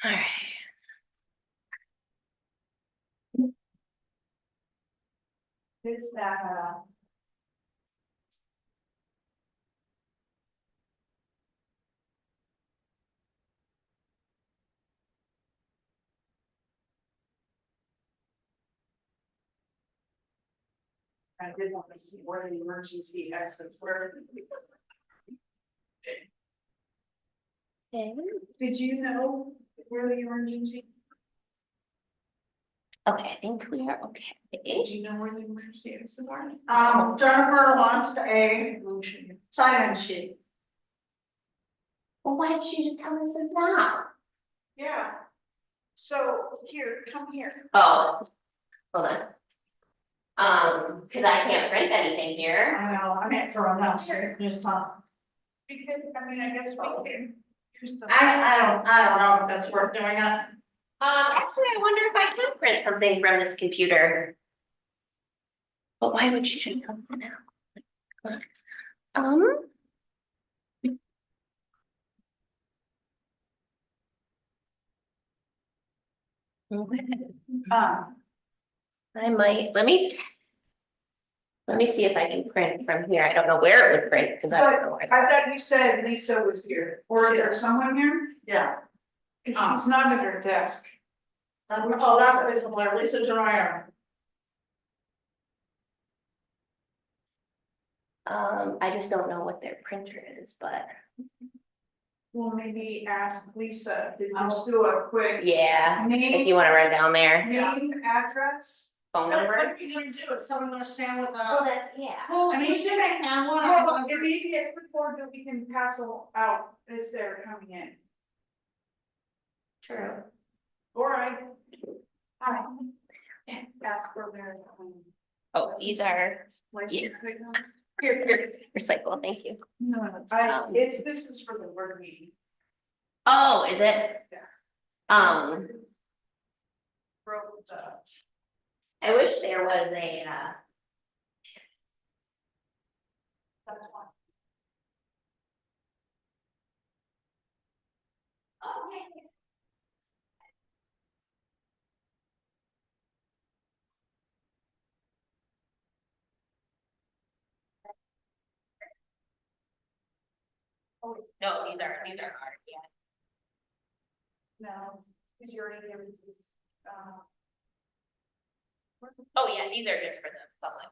All right. Who's that? I did want to see where the emergency exits were. Okay. Did you know where the emergency? Okay, I think we are okay. Did you know where the emergency exits are? Jennifer wants a sign-in sheet. Well, why did she just tell us this now? Yeah. So here, come here. Oh, hold on. Cause I can't print anything here. I know, I meant for enough, just not. Because, I mean, I guess we can use the. I don't know if that's worth doing it. Actually, I wonder if I can print something from this computer. But why would she just come now? Okay. I might, let me see if I can print from here. I don't know where it would print, because I don't know where. I thought you said Lisa was here, or is there someone here? Yeah. She's not at her desk. Oh, that's Lisa Blair, Lisa Gerard. I just don't know what their printer is, but Well, maybe ask Lisa to just do a quick yeah, if name, you wanna run down there, name, address. phone number. What are you gonna do? Is someone gonna stand with Well, a? that's, yeah. Well, I mean, we you just, can have one. well, it may be a quick board that we can pass out as they're coming in. True. All right. Hi. Ask for their. Oh, these are License. here, recycle, thank you. No, this is for the word meeting. Oh, is it? Yeah. Wrote, I wish there was a, that's one. no, these are hard, yeah. No, because you already given this, Oh, yeah, these are just for the public.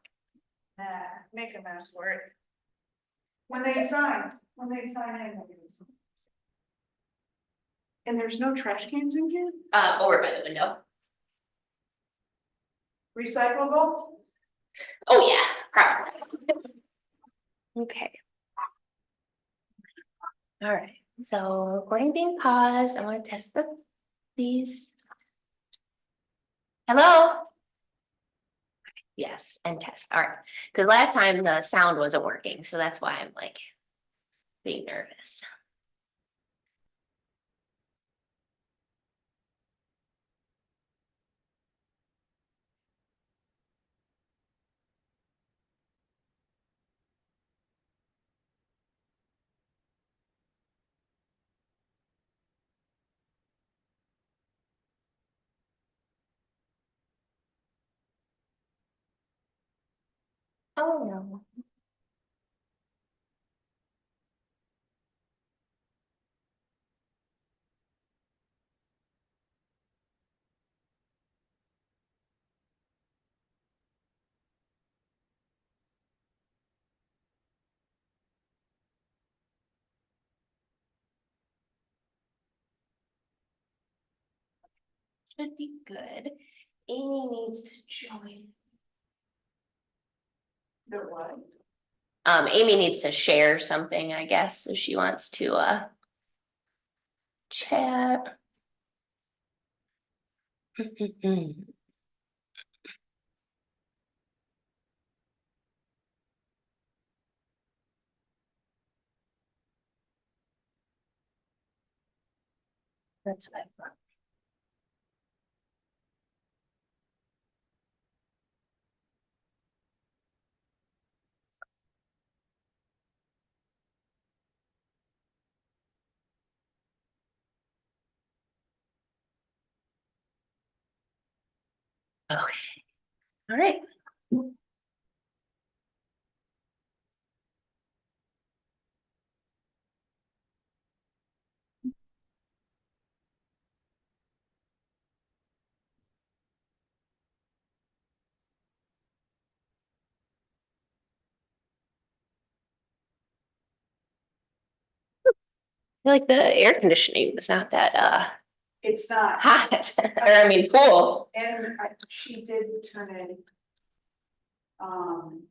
make a mess for it. When they sign in. they'll give us some. And there's no trash cans in here? Over by the window. Recyclable? Oh, yeah, probably. Okay. All right, so recording being paused. I want to test these. Hello? Yes, and test. All right, because last time the sound wasn't working, so that's why I'm like being nervous. Oh, no. Should be good. Amy needs to join. The what? Amy needs to share something, I guess, so she wants to chat. That's what I thought. Okay, all right. I feel like the air conditioning was not that It's not. hot, or I mean cool. And she did turn in. Um.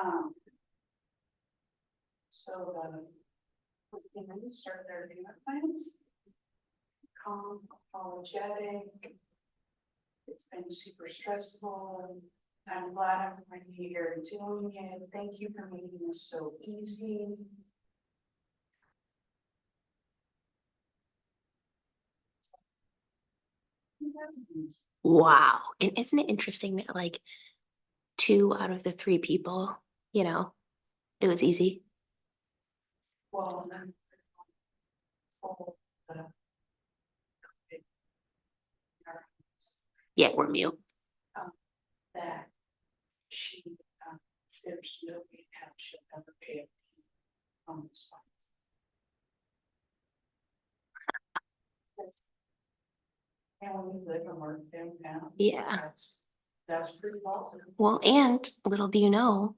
Um. So, you know, you start their payment plans. Calm, apologetic. It's been super stressful. I'm glad I'm finally here doing it. Thank you for making this so easy. Wow. And isn't it interesting that like 2 out of the 3 people, you know, it was easy. Well, then. Oh, the- Yeah, we're mute. that she, there's no way how she'll ever pay it on this one. And when we live and work downtown. Yeah. That's pretty awesome. Well, and little do you know,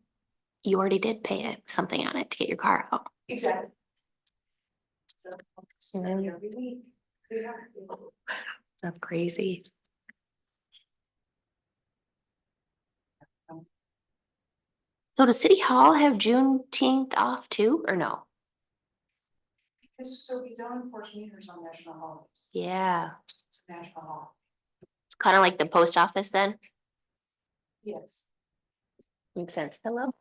you already did pay it, something on it to get your car out. Exactly. So, Mhm. every week. Yeah. That's crazy. So does City Hall have Juneteenth off too, or no? Because so we don't enforce meters on national holidays. Yeah, It's a national holiday. kind of like the post office then. Yes. Makes sense. Hello?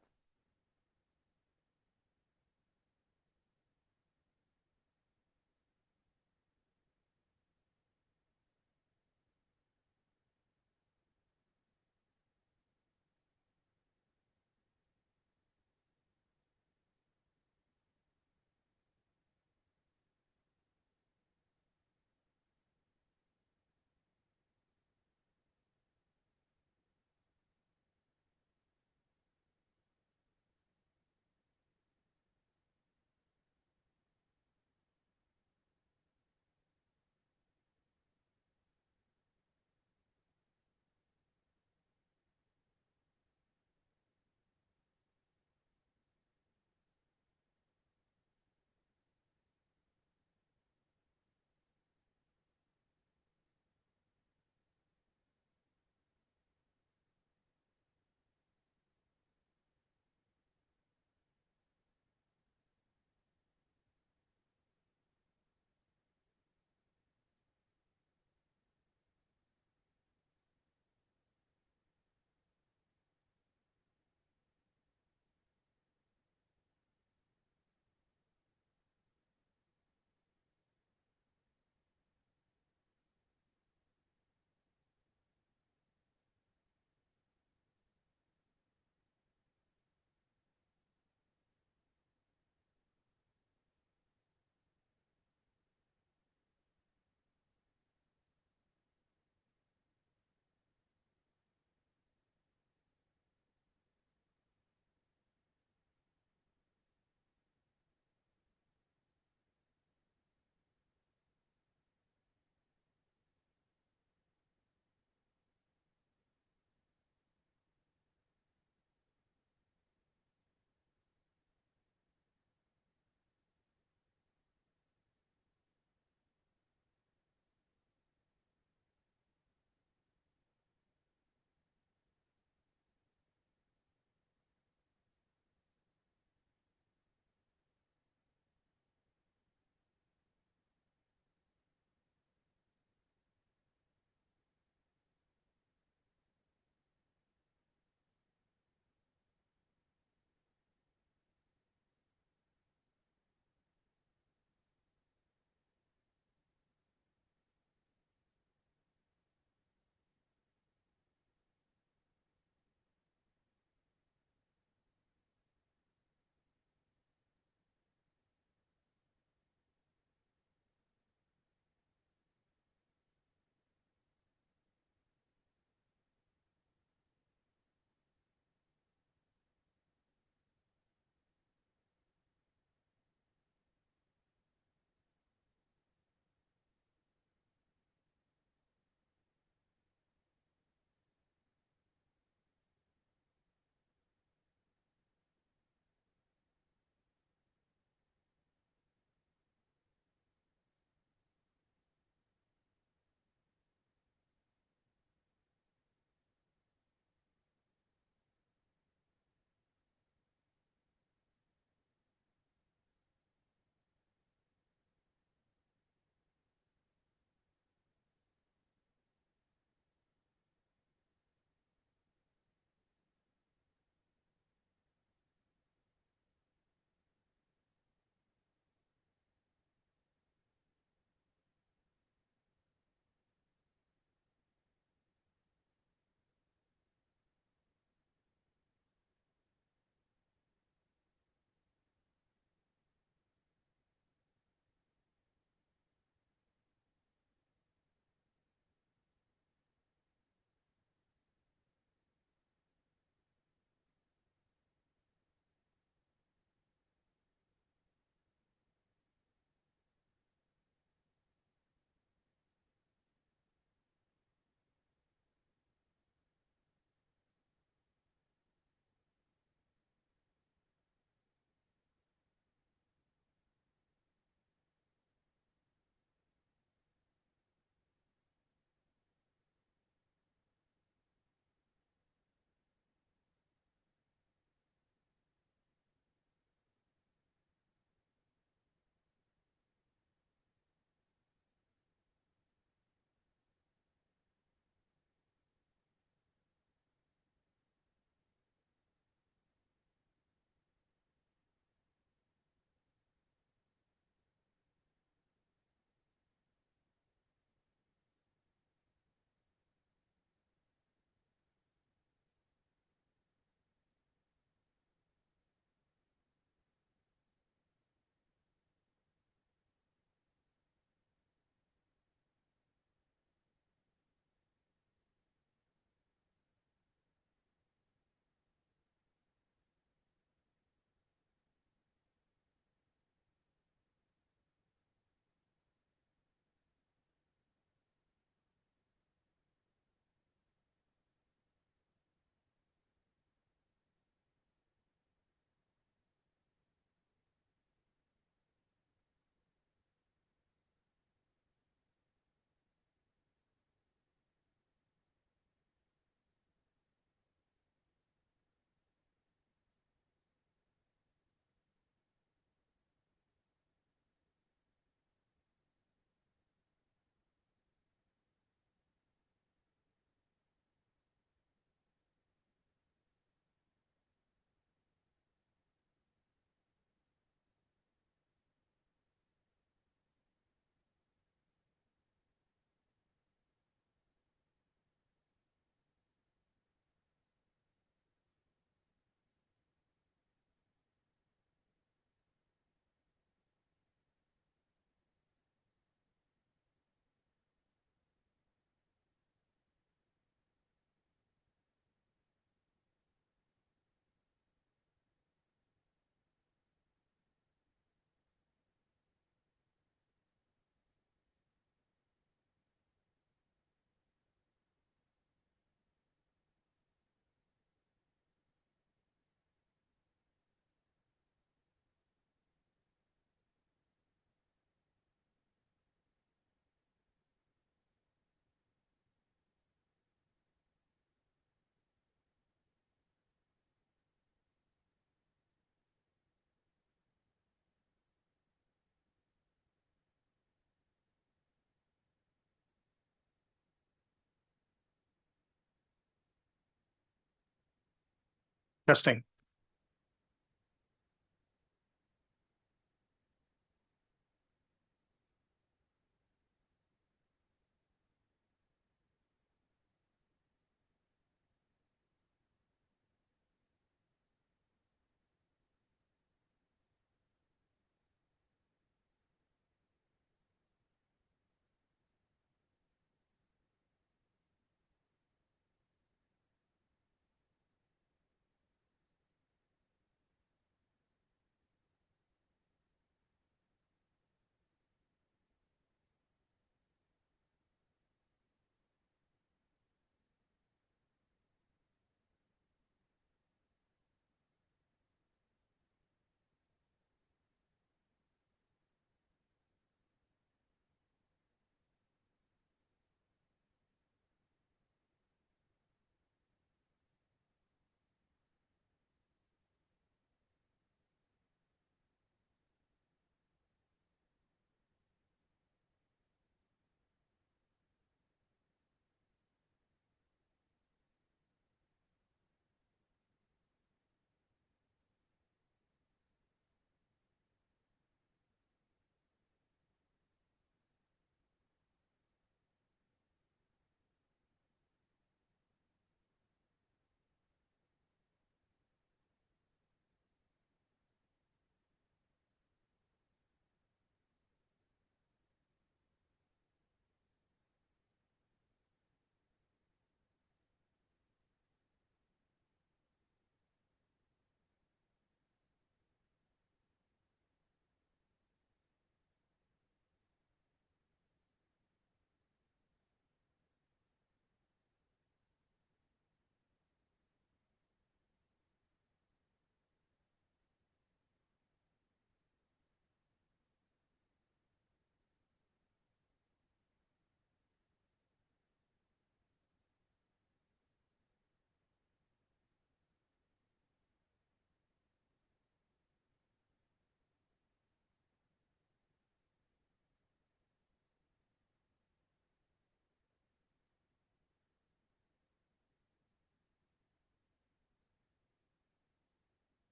Testing.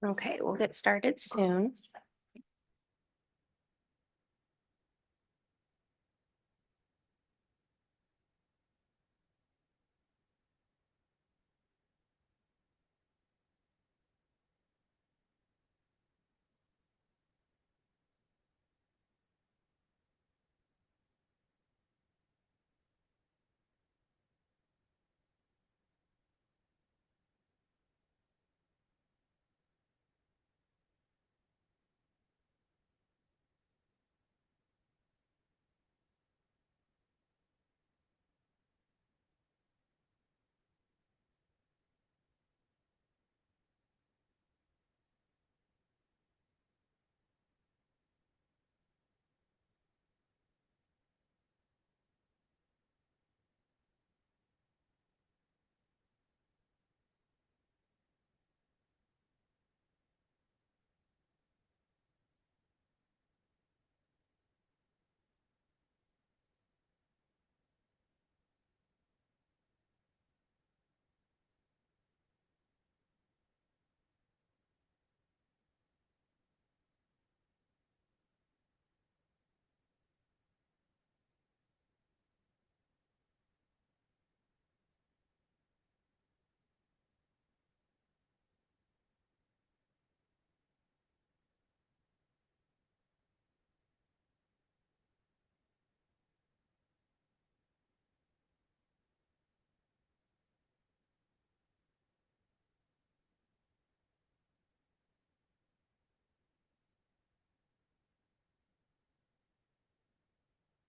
Okay, we'll get started soon.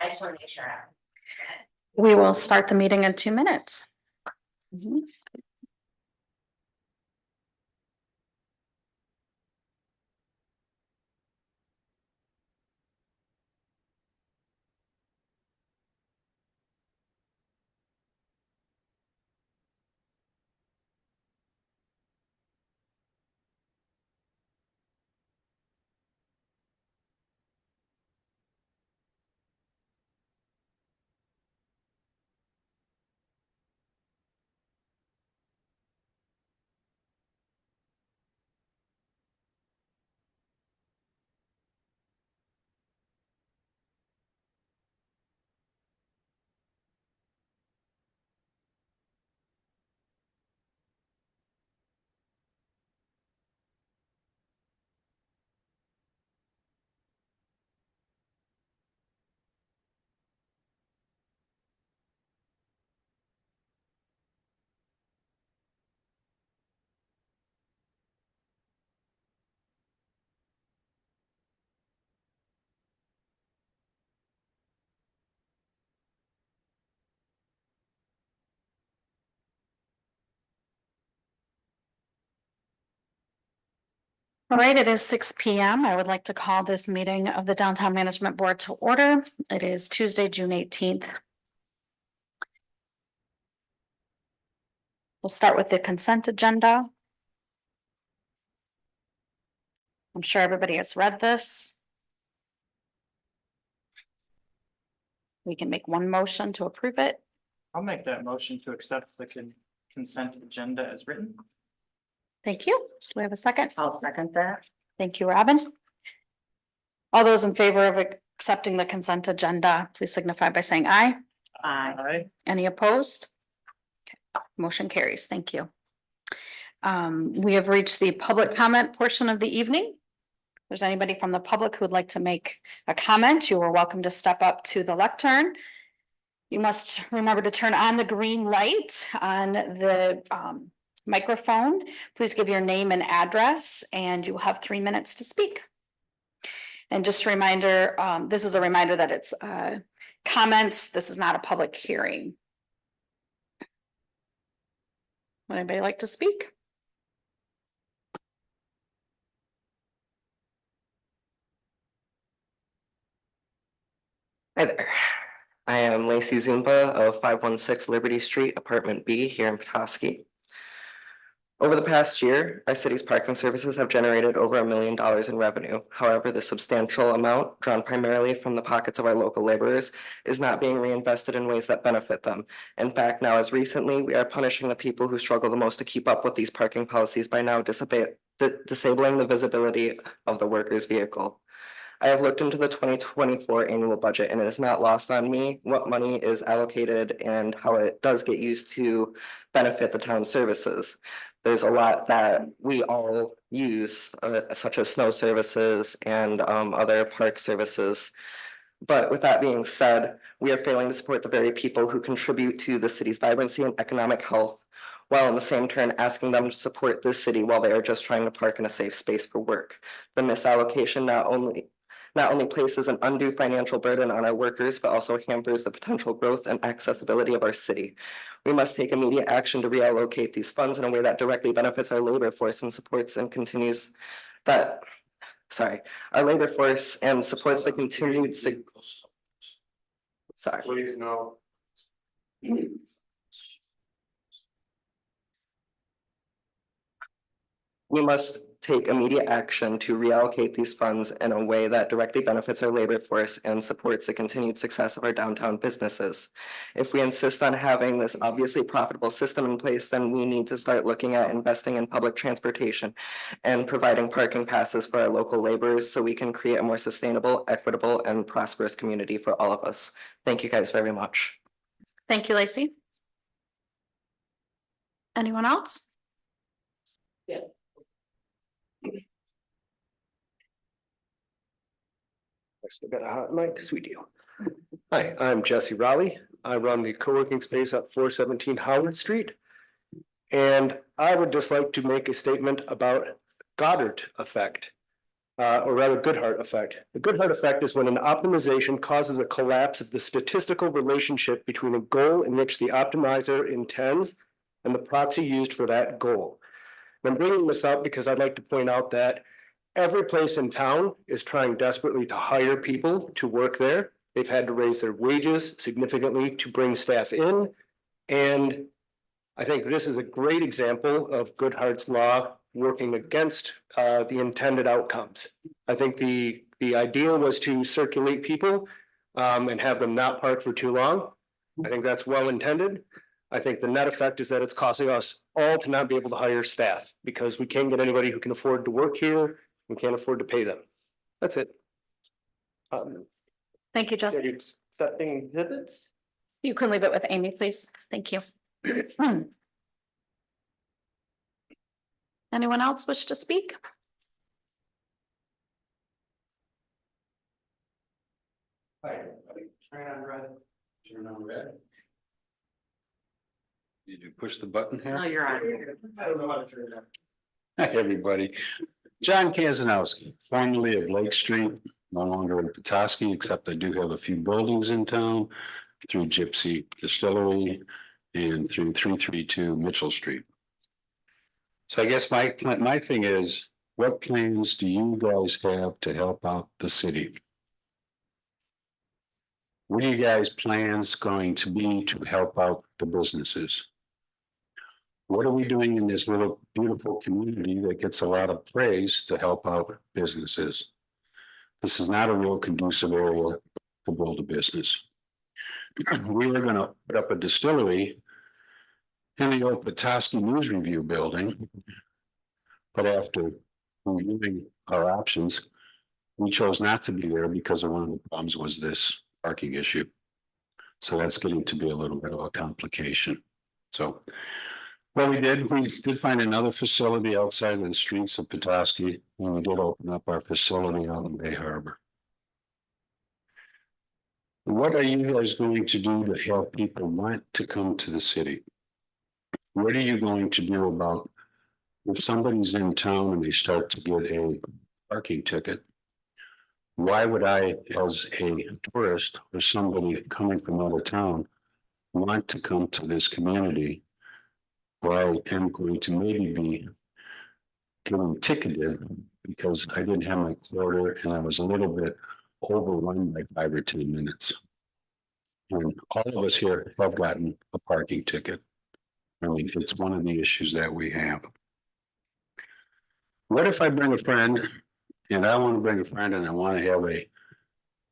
I just want to make sure. We will start the meeting in 2 minutes. All right, it is 6 p.m. I would like to call this meeting of the Downtown Management Board to order. It is Tuesday, June 18th. We'll start with the consent agenda. I'm sure everybody has read this. We can make one motion to approve it. I'll make that motion to accept the consent agenda as written. Thank you. Do we have a second? I'll second that. Thank you, Robin. All those in favor of accepting the consent agenda, please signify by saying aye. Aye. Any opposed? Okay, motion carries. Thank you. We have reached the public comment portion of the evening. If there's anybody from the public who would like to make a comment, you are welcome to step up to the lectern. You must remember to turn on the green light on the microphone. Please give your name and address, and you will have 3 minutes to speak. And just a reminder, this is a reminder that it's comments. This is not a public hearing. Would anybody like to speak? Hi there. I am Lacey Zumba of 516 Liberty Street, Apartment B here in Petoskey. Over the past year, our city's parking services have generated over $1 million in revenue. However, the substantial amount, drawn primarily from the pockets of our local laborers, is not being reinvested in ways that benefit them. In fact, now as recently, we are punishing the people who struggle the most to keep up with these parking policies by now disabling the visibility of the worker's vehicle. I have looked into the 2024 annual budget, and it is not lost on me what money is allocated and how it does get used to benefit the town's services. There's a lot that we all use, such as snow services and other park services. But with that being said, we are failing to support the very people who contribute to the city's vibrancy and economic health, while in the same turn asking them to support this city while they are just trying to park in a safe space for work. The misallocation not only places an undue financial burden on our workers, but also hampers the potential growth and accessibility of our city. We must take immediate action to reallocate these funds in a way that directly benefits our labor force and supports and continues that, our labor force and supports the continued Please, no. We must take immediate action to reallocate these funds in a way that directly benefits our labor force and supports the continued success of our downtown businesses. If we insist on having this obviously profitable system in place, then we need to start looking at investing in public transportation and providing parking passes for our local laborers so we can create a more sustainable, equitable, and prosperous community for all of us. Thank you guys very much. Thank you, Lacey. Anyone else? Yes. I still got a hot mic because we do. Hi, I'm Jesse Raleigh. I run the co-working space at 417 Howard Street. And I would just like to make a statement about Goddard effect, or rather Goodhart effect. The Goodhart effect is when an optimization causes a collapse of the statistical relationship between a goal in which the optimizer intends and the proxy used for that goal. And I'm bringing this up because I'd like to point out that every place in town is trying desperately to hire people to work there. They've had to raise their wages significantly to bring staff in. And I think this is a great example of Goodhart's law working against the intended outcomes. I think the idea was to circulate people and have them not park for too long. I think that's well intended. I think the net effect is that it's costing us all to not be able to hire staff because we can't get anybody who can afford to work here. We can't afford to pay them. That's it. Thank you, Justin. Accepting exhibits? You can leave it with Amy, please. Thank you. Anyone else wish to speak? Hi, everybody. Turn on red. Turn on red. Did you push the button here? No, you're on. I don't know how to turn it on. Hi, everybody. John Kazanowski, formerly of Lake Street, no longer in Petoskey, except I do have a few buildings in town through Gypsy Distillery and through 332 Mitchell Street. So I guess my thing is, what plans do you guys have to help out the city? What are you guys' plans going to be to help out the businesses? What are we doing in this little beautiful community that gets a lot of praise to help out businesses? This is not a real conducive area to build a business. We were going to put up a distillery in the old Petoskey News Review building. But after reviewing our options, we chose not to be there because of one of the problems was this parking issue. So that's getting to be a little bit of a complication. So what we did find another facility outside of the streets of Petoskey, and we did open up our facility out in Bay Harbor. What are you guys going to do to help people want to come to the city? What are you going to do about if somebody's in town and they start to get a parking ticket? Why would I, as a tourist or somebody coming from out of town, want to come to this community where I am going to maybe be getting ticketed because I didn't have my quarter and I was a little bit overrun by 5 or 10 minutes. And all of us here have gotten a parking ticket. I mean, it's one of the issues that we have. What if I bring a friend and I want to bring a friend and I want to have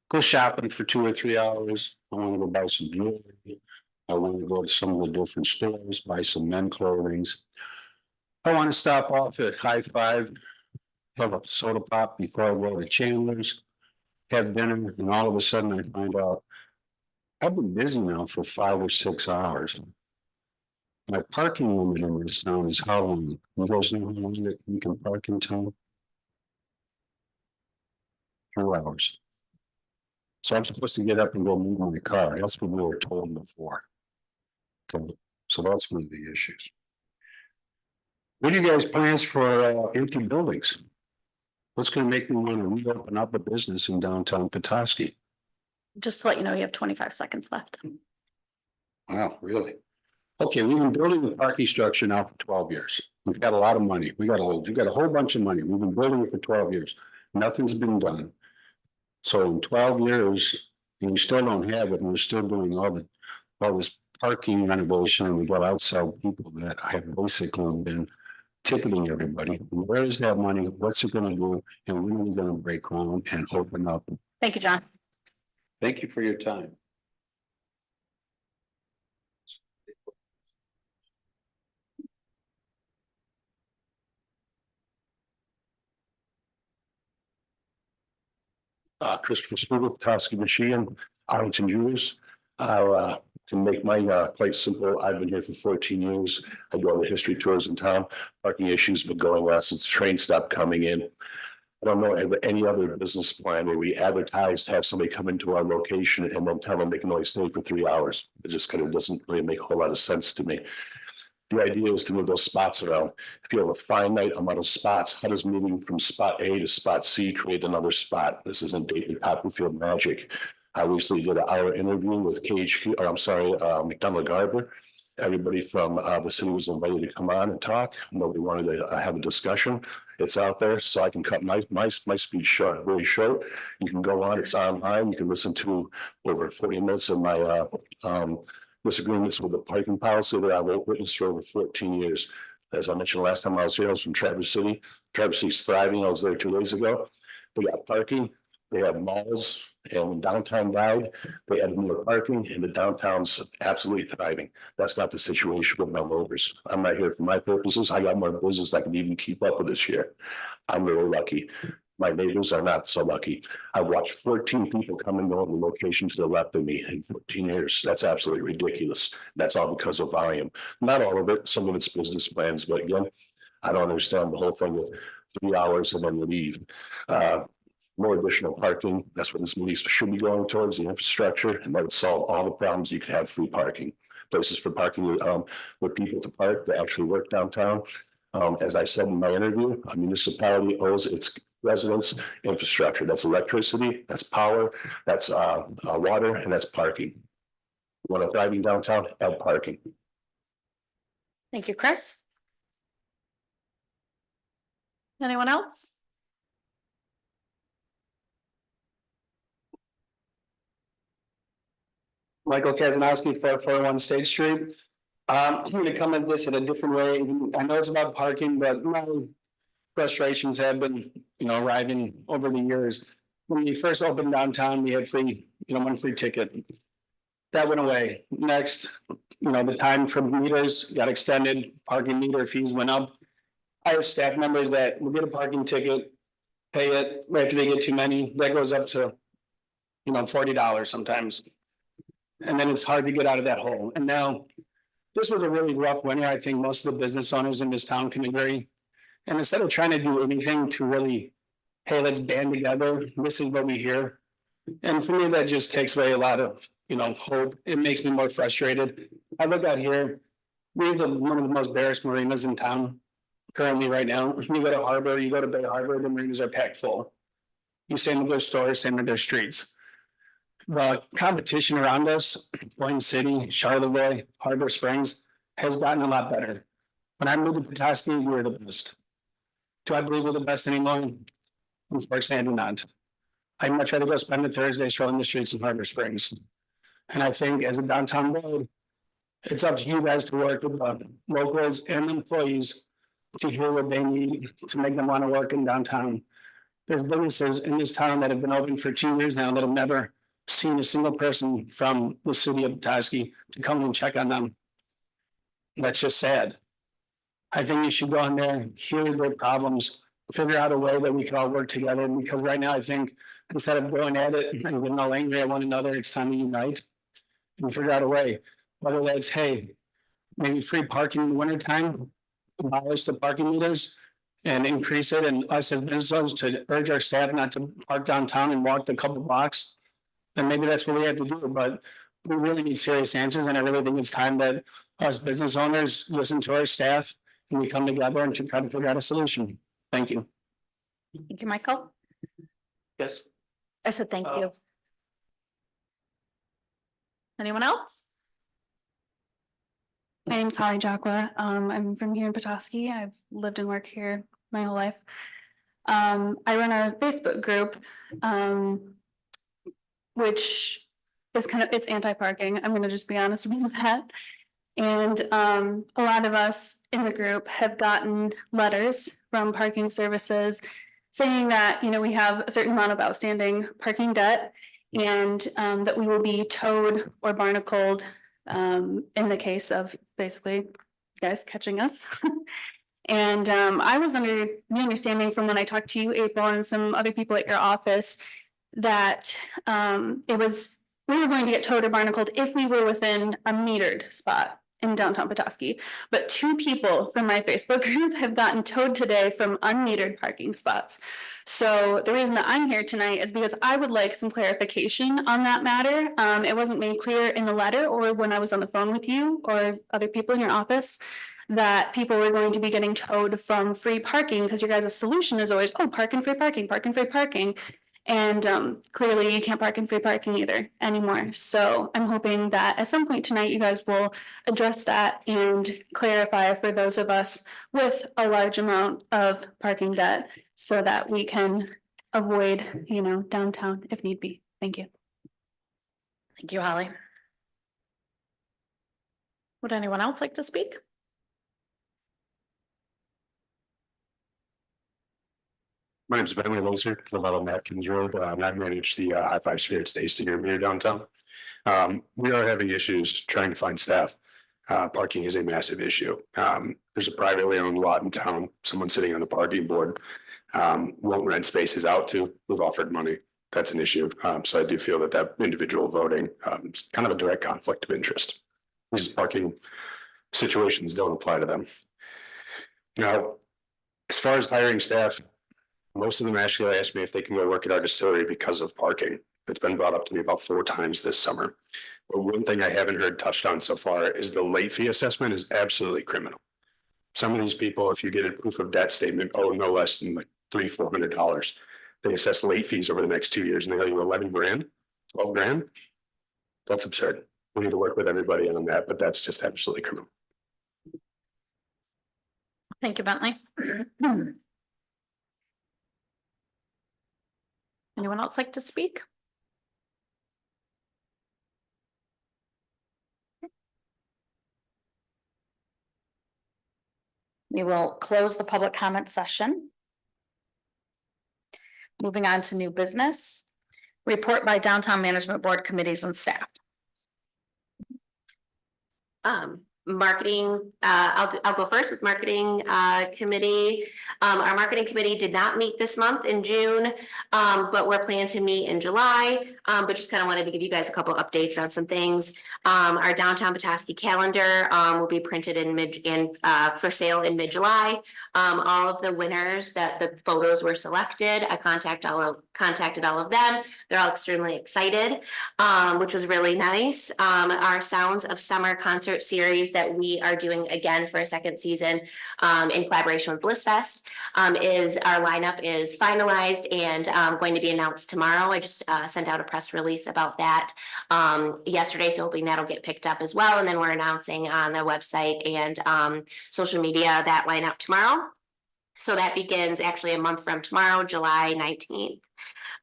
go shopping for 2 or 3 hours. I want to go buy some jewelry. I want to go to some of the different stores, buy some men clothings. I want to stop off at High Five, have a soda pop before I go to Chandler's, have dinner, and all of a sudden I find out I've been busy now for 5 or 6 hours. My parking limit in this town is how long? You guys know how long that you can park in town? 2 hours. So I'm supposed to get up and go move my car. That's what we were told before. So that's one of the issues. What do you guys plans for empty buildings? What's gonna make me want to reopen up a business in downtown Petoskey? Just to let you know, you have 25 seconds left. Wow, really? Okay, we've been building the parking structure now for 12 years. We've got a lot of money. We got a whole bunch of money. We've been building it for 12 years. Nothing's been done. So in 12 years, and we still don't have it, and we're still doing all this parking renovation, and we got outside people that have basically been ticketing everybody. Where is that money? What's it gonna do? And when are we gonna break ground and open up? Thank you, John. Thank you for your time. Christopher Springer, Petoskey, Michigan, Arlington Jews. I can make mine quite simple. I've been here for 14 years. I do all the history tours in town. Parking issues been going on since the train stopped coming in. I don't know of any other business plan where we advertise to have somebody come into our location and then tell them they can only stay for 3 hours. It just kind of doesn't really make a whole lot of sense to me. The idea is to move those spots around. If you have a finite amount of spots, how does moving from spot A to spot C create another spot? This isn't David Copperfield magic. I recently did an hour interview with McDonald Garber. Everybody from the city was invited to come on and talk. Nobody wanted to have a discussion. It's out there, so I can cut my speech short, very short. You can go on, it's online. You can listen to over 40 minutes of my disagreements with the parking policy that I've witnessed for over 14 years. As I mentioned last time I was here, I was from Traverse City. Traverse City's thriving. I was there 2 days ago. They got parking, they have malls, and when downtown died, they added more parking, and the downtown's absolutely thriving. That's not the situation with my neighbors. I'm not here for my purposes. I got more business I can even keep up with this year. I'm really lucky. My neighbors are not so lucky. I've watched 14 people come and go to the location to the left of me in 14 years. That's absolutely ridiculous. That's all because of volume. Not all of it. Some of it's business plans, but again, I don't understand the whole thing with 3 hours and then leave. More additional parking. That's what this money should be going towards, the infrastructure, and that would solve all the problems. You could have free parking, places for parking with people to park that actually work downtown. As I said in my interview, a municipality owes its residents infrastructure. That's electricity, that's power, that's water, and that's parking. You want a thriving downtown, add parking. Thank you, Chris. Anyone else? Michael Kazanowski, 441 State Street. I'm going to come at this in a different way. I know it's about parking, but my frustrations have been, arriving over the years. When we first opened downtown, we had free, one free ticket. That went away. Next, the time for meters got extended, parking meter fees went up. I have staff members that will get a parking ticket, pay it after they get too many. That goes up to, $40 sometimes. And then it's hard to get out of that hole. And now, this was a really rough winter. I think most of the business owners in this town can agree. And instead of trying to do anything to really, hey, let's band together, this is what we hear. And for me, that just takes away a lot of, hope. It makes me more frustrated. I look out here, we have one of the most barest marinas in town currently right now. You go to Harbor, you go to Bay Harbor, the marinas are packed full. You same with their stores, same with their streets. The competition around us, Plain City, Charlottesville, Harbor Springs, has gotten a lot better. When I moved to Petoskey, we were the best. Do I believe we're the best anymore? Unfortunately, I do not. I'd much rather go spend a Thursday strolling the streets of Harbor Springs. And I think as a downtown road, it's up to you guys to work with the locals and employees to hear what they need to make them want to work in downtown. There's businesses in this town that have been open for 2 years now that have never seen a single person from the city of Petoskey to come and check on them. That's just sad. I think you should go in there, hear their problems, figure out a way that we can all work together, because right now I think instead of going at it and getting all angry at one another, it's time to unite and figure out a way, whether that's, hey, maybe free parking in the wintertime, abolish the parking meters and increase it, and us as businesses to urge our staff not to park downtown and walk the couple blocks, then maybe that's what we have to do. But we really need serious answers, and I really think it's time that us business owners listen to our staff and we come together and to try to figure out a solution. Thank you. Thank you, Michael. Yes. I said thank you. Anyone else? My name's Holly Jacqua. I'm from here in Petoskey. I've lived and worked here my whole life. I run a Facebook group, which is it's anti-parking. I'm gonna just be honest with that. And a lot of us in the group have gotten letters from parking services saying that, we have a certain amount of outstanding parking debt, and that we will be towed or barnacled in the case of basically you guys catching us. And I was under the understanding from when I talked to you, April, and some other people at your office, that we were going to get towed or barnacled if we were within a metered spot in downtown Petoskey. But 2 people from my Facebook group have gotten towed today from unmetered parking spots. So the reason that I'm here tonight is because I would like some clarification on that matter. It wasn't made clear in the letter or when I was on the phone with you or other people in your office that people were going to be getting towed from free parking, because your guys' solution is always, oh, park and free parking, park and free parking. And clearly you can't park in free parking either anymore. So I'm hoping that at some point tonight, you guys will address that and clarify for those of us with a large amount of parking debt so that we can avoid, downtown if need be. Thank you. Thank you, Holly. Would anyone else like to speak? My name is Bentley Loser, live out on Atkins Road. I manage the High Five Spirits tasting room here downtown. We are having issues trying to find staff. Parking is a massive issue. There's a privately owned lot in town. Someone sitting on the parking board won't rent spaces out to. We've offered money. That's an issue. So I do feel that individual voting is kind of a direct conflict of interest. These parking situations don't apply to them. Now, as far as hiring staff, most of them actually asked me if they can go work at our distillery because of parking. It's been brought up to me about 4 times this summer. But one thing I haven't heard touched on so far is the late fee assessment is absolutely criminal. Some of these people, if you get a proof of debt statement, owe no less than like $300-400. They assess late fees over the next 2 years and they owe you 11 grand, 12 grand. That's absurd. We need to work with everybody on that, but that's just absolutely criminal. Thank you, Bentley. Anyone else like to speak? We will close the public comment session. Moving on to new business. Report by Downtown Management Board committees and staff. Marketing, I'll go first with marketing committee. Our marketing committee did not meet this month in June, but we're planning to meet in July. But just kind of wanted to give you guys a couple updates on some things. Our downtown Petoskey calendar will be printed for sale in mid-July. All of the winners that the photos were selected, I contacted all of them. They're all extremely excited, which was really nice. Our Sounds of Summer concert series that we are doing again for a second season in collaboration with Bliss Fest our lineup is finalized and going to be announced tomorrow. I just sent out a press release about that yesterday, so hoping that'll get picked up as well. And then we're announcing on the website and social media that lineup tomorrow. So that begins actually a month from tomorrow, July 19th.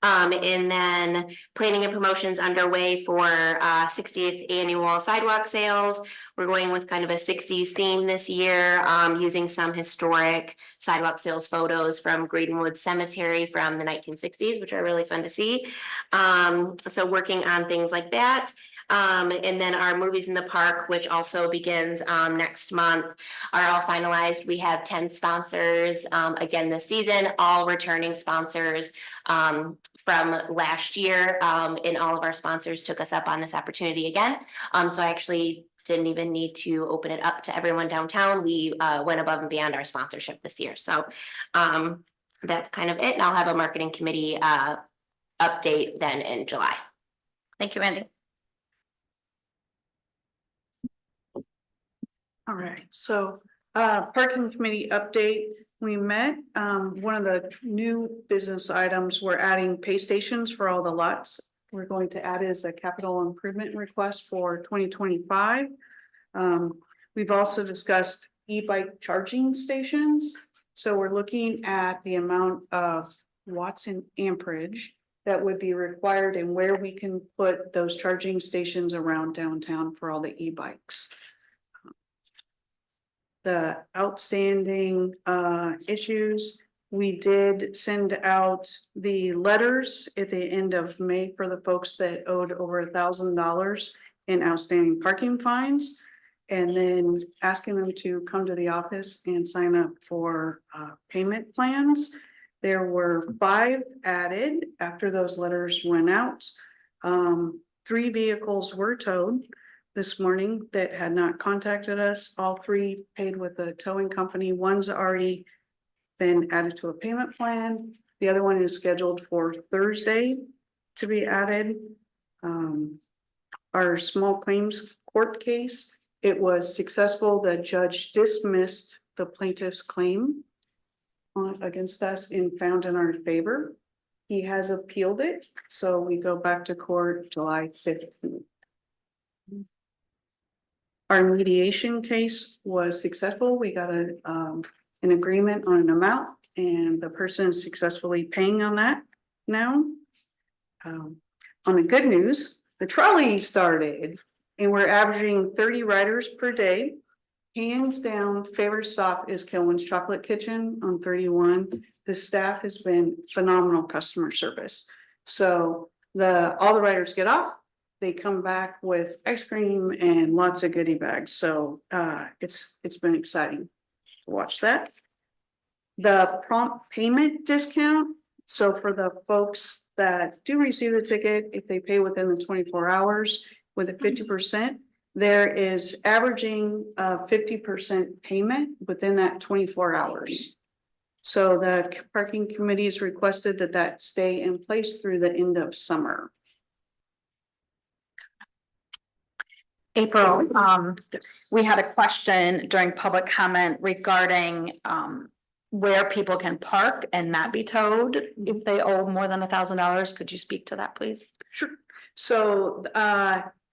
And then planning and promotions underway for 60th annual sidewalk sales. We're going with kind of a 60s theme this year, using some historic sidewalk sales photos from Greenwood Cemetery from the 1960s, which are really fun to see. So working on things like that. And then our movies in the park, which also begins next month, are all finalized. We have 10 sponsors again this season, all returning sponsors from last year. And all of our sponsors took us up on this opportunity again. So I actually didn't even need to open it up to everyone downtown. We went above and beyond our sponsorship this year. So that's kind of it. And I'll have a marketing committee update then in July. Thank you, Andy. All right, so parking committee update, we met, one of the new business items, we're adding pay stations for all the lots. We're going to add as a capital improvement request for 2025. We've also discussed e-bike charging stations. So we're looking at the amount of watts in amperage that would be required and where we can put those charging stations around downtown for all the e-bikes. The outstanding issues, we did send out the letters at the end of May for the folks that owed over $1,000 in outstanding parking fines. And then asking them to come to the office and sign up for payment plans. There were 5 added after those letters went out. 3 vehicles were towed this morning that had not contacted us. All 3 paid with a towing company. One's already been added to a payment plan. The other one is scheduled for Thursday to be added. Our small claims court case, it was successful. The judge dismissed the plaintiff's claim against us and found in our favor. He has appealed it, so we go back to court July 15th. Our mediation case was successful. We got an agreement on an amount and the person is successfully paying on that now. On the good news, the trolley started and we're averaging 30 riders per day. Hands down, favorite stop is Kilwin's Chocolate Kitchen on 31. The staff has been phenomenal customer service. So all the riders get off, they come back with ice cream and lots of goodie bags. So it's been exciting to watch that. The prompt payment discount. So for the folks that do receive the ticket, if they pay within the 24 hours with a 50%, there is averaging a 50% payment within that 24 hours. So the parking committee has requested that stay in place through the end of summer. April, we had a question during public comment regarding where people can park and not be towed if they owe more than $1,000. Could you speak to that, please? Sure. So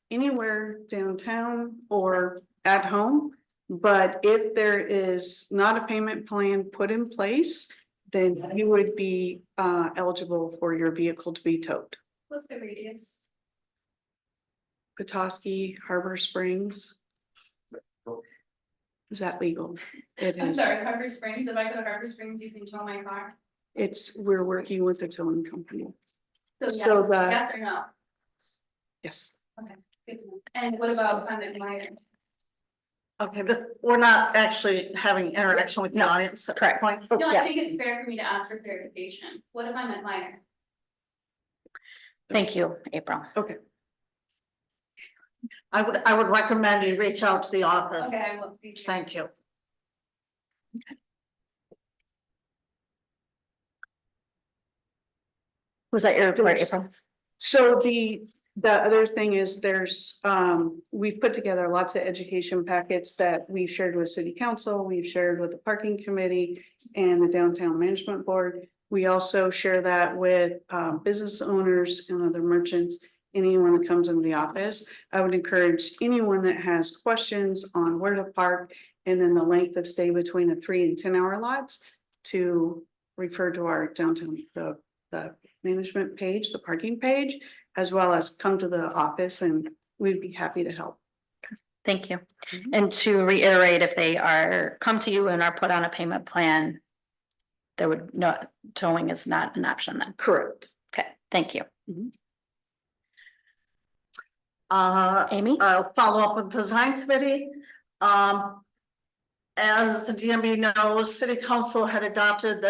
anywhere downtown or at home, but if there is not a payment plan put in place, then you would be eligible for your vehicle to be towed. What's the radius? Petoskey, Harbor Springs. Is that legal? It I'm is. sorry, Harbor Springs, if I go to Harbor Springs, you can tow my car? We're working with the towing company. So So yes, yes or no? Yes. Good. And what about Clement Meyer? Okay, we're not actually having interaction with the No, audience at this correct. point. No, Yeah. I think it's fair for me to ask for clarification. What if I'm at Meyer? Thank you, April. Okay. I would recommend you reach out to the office. Okay, I will. Thank you. Was that your report, April? So the other thing is we've put together lots of education packets that we've shared with city council, we've shared with the parking committee and the downtown management board. We also share that with business owners and other merchants, anyone that comes into the office. I would encourage anyone that has questions on where to park and then the length of stay between the 3 and 10 hour lots to refer to our downtown, the management page, the parking page, as well as come to the office and we'd be happy to help. Thank you. And to reiterate, if they come to you and are put on a payment plan, there would not, towing is not an option then. Correct. Okay, thank you. Amy? I'll follow up with design committee. As the DMB knows, city council had adopted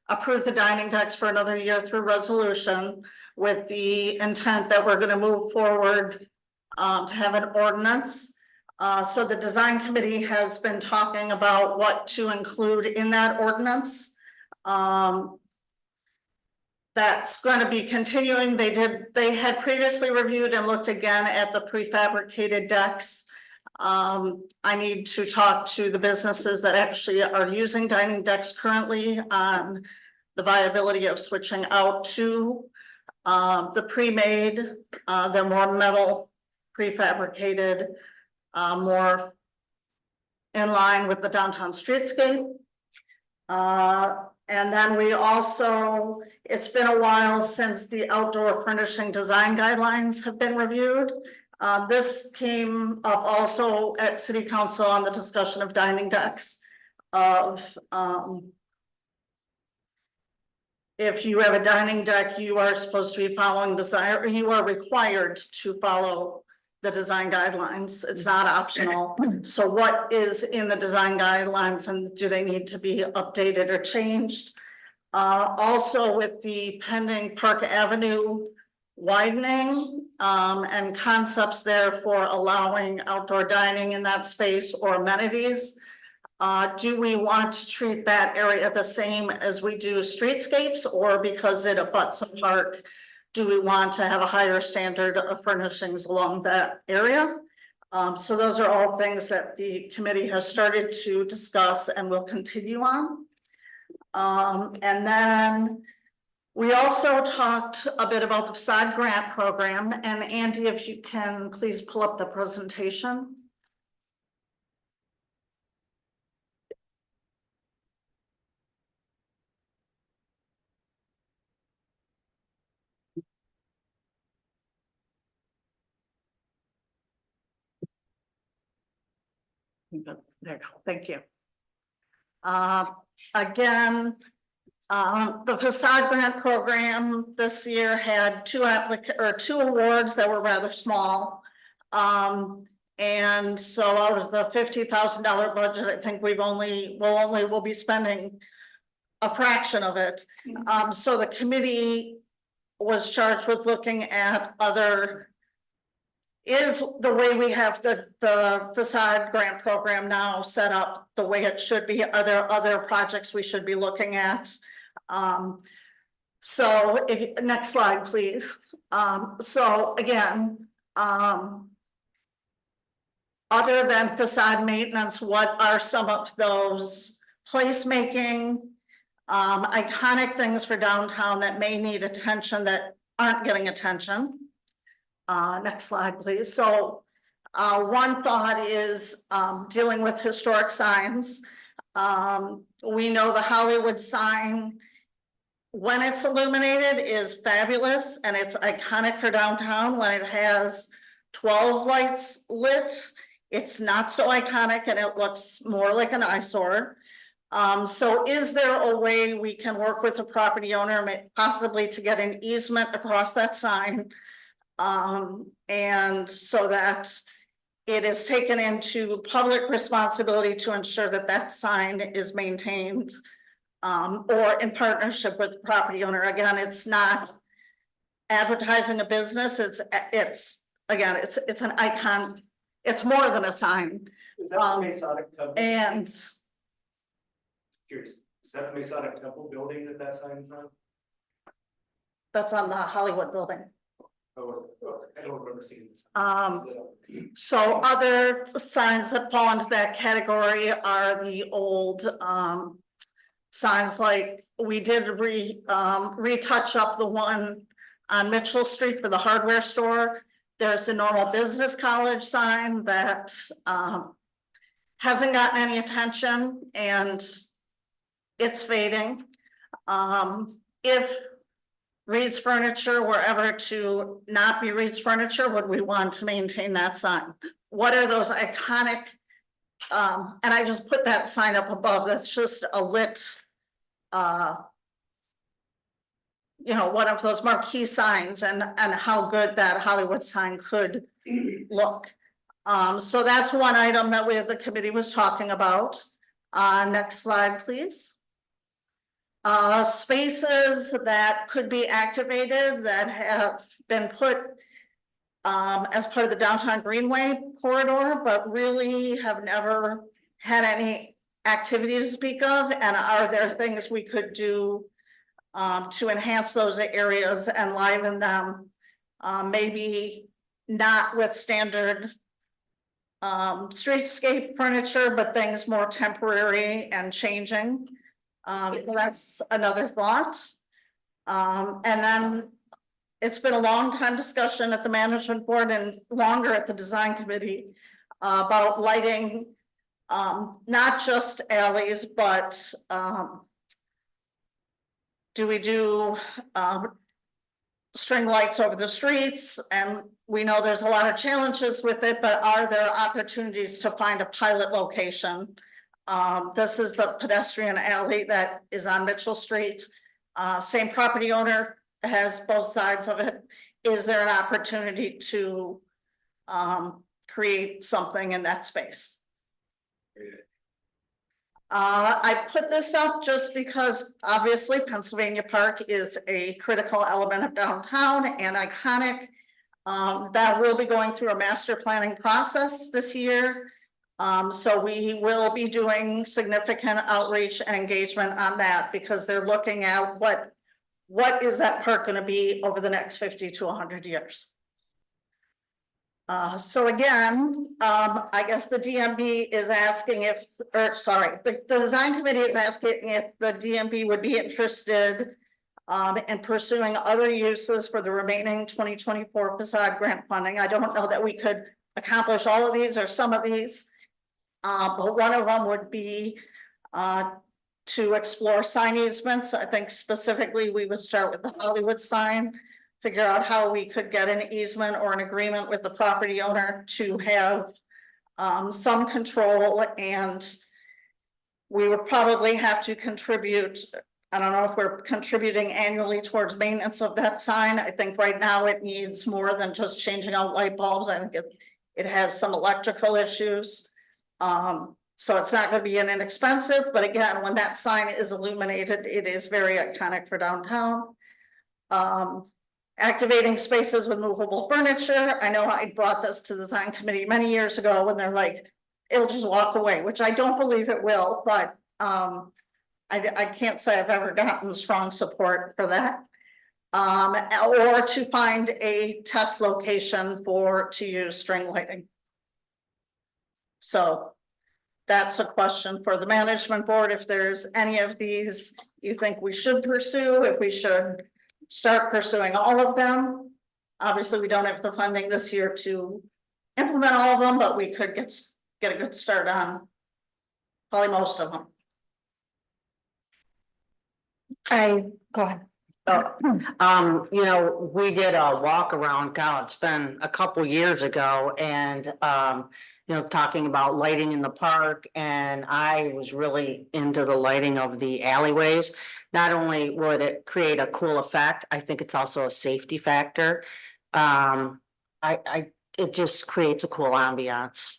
approved the dining decks for another year through resolution with the intent that we're gonna move forward to have an ordinance. So the design committee has been talking about what to include in that ordinance. That's going to be continuing. They had previously reviewed and looked again at the prefabricated decks. I need to talk to the businesses that actually are using dining decks currently on the viability of switching out to the pre-made, they're more metal prefabricated, more in line with the downtown streetscape. And then we also, it's been a while since the outdoor furnishing design guidelines have been reviewed. This came up also at city council on the discussion of dining decks of, if you have a dining deck, you are supposed to be following design, or you are required to follow the design guidelines. It's not optional. So what is in the design guidelines and do they need to be updated or changed? Also with the pending Park Avenue widening and concepts there for allowing outdoor dining in that space or amenities. Do we want to treat that area the same as we do streetscapes, or because it abuts a park, do we want to have a higher standard of furnishings along that area? So those are all things that the committee has started to discuss and will continue on. And then we also talked a bit about the facade grant program, and Andy, if you can please pull up the presentation. There you go. Thank you. Again, the facade grant program this year had two awards that were rather small. And so out of the $50,000 budget, I think we'll be spending a fraction of it. So the committee was charged with looking at is the way we have the facade grant program now set up the way it should be? Are there other projects we should be looking at? So next slide, please. So again, other than facade maintenance, what are some of those placemaking, iconic things for downtown that may need attention that aren't getting attention? Next slide, please. So one thought is dealing with historic signs. We know the Hollywood sign, when it's illuminated, is fabulous and it's iconic for downtown. When it has 12 lights lit, it's not so iconic and it looks more like an eyesore. So is there a way we can work with the property owner, possibly to get an easement across that sign? And so that it is taken into public responsibility to ensure that that sign is maintained, or in partnership with the property owner. Again, it's not advertising a business. It's an icon. It's more than a sign. Is that the Masonic Temple? And Curious, is that the Masonic Temple building that sign's on? that's on the Hollywood building. Oh, I don't remember seeing this. So other signs that fall into that category are the old signs, like we did retouch up the one on Mitchell Street for the hardware store. There's a normal business college sign that hasn't gotten any attention and it's fading. If Reed's Furniture wherever to not be Reed's Furniture, would we want to maintain that sign? What are those iconic? And I just put that sign up above, that's just a lit, you know, one of those marquee signs and how good that Hollywood sign could look. So that's one item that the committee was talking about. Next slide, please. Spaces that could be activated that have been put as part of the downtown Greenway corridor, but really have never had any activity to speak of. And are there things we could do to enhance those areas and liven them? Maybe not with standard streetscape furniture, but things more temporary and changing. So that's another thought. And then it's been a long time discussion at the management board and longer at the design committee about lighting, not just alleys, but do we do string lights over the streets? And we know there's a lot of challenges with it, but are there opportunities to find a pilot location? This is the pedestrian alley that is on Mitchell Street. Same property owner has both sides of it. Is there an opportunity to create something in that space? I put this up just because obviously Pennsylvania Park is a critical element of downtown and iconic. That will be going through a master planning process this year. So we will be doing significant outreach and engagement on that because they're looking at what is that park going to be over the next 50 to 100 years. So again, I guess the DMB is asking if, or sorry, the design committee is asking if the DMB would be interested in pursuing other uses for the remaining 2024 facade grant funding. I don't know that we could accomplish all of these or some of these, but one of them would be to explore sign easements. I think specifically we would start with the Hollywood sign, figure out how we could get an easement or an agreement with the property owner to have some control, and we would probably have to contribute. I don't know if we're contributing annually towards maintenance of that sign. I think right now it needs more than just changing out light bulbs. I think it has some electrical issues. So it's not going to be an inexpensive, but again, when that sign is illuminated, it is very iconic for downtown. Activating spaces with movable furniture. I know I brought this to the design committee many years ago when they're like, it'll just walk away, which I don't believe it will, but I can't say I've ever gotten strong support for that. Or to find a test location to use string lighting. So that's a question for the management board. If there's any of these you think we should pursue, if we should start pursuing all of them. Obviously, we don't have the funding this year to implement all of them, but we could get a good start on probably most of them. Go ahead. You know, we did a walk around, God, it's been a couple years ago, and you know, talking about lighting in the park, and I was really into the lighting of the alleyways. Not only would it create a cool effect, I think it's also a safety factor. It just creates a cool ambiance.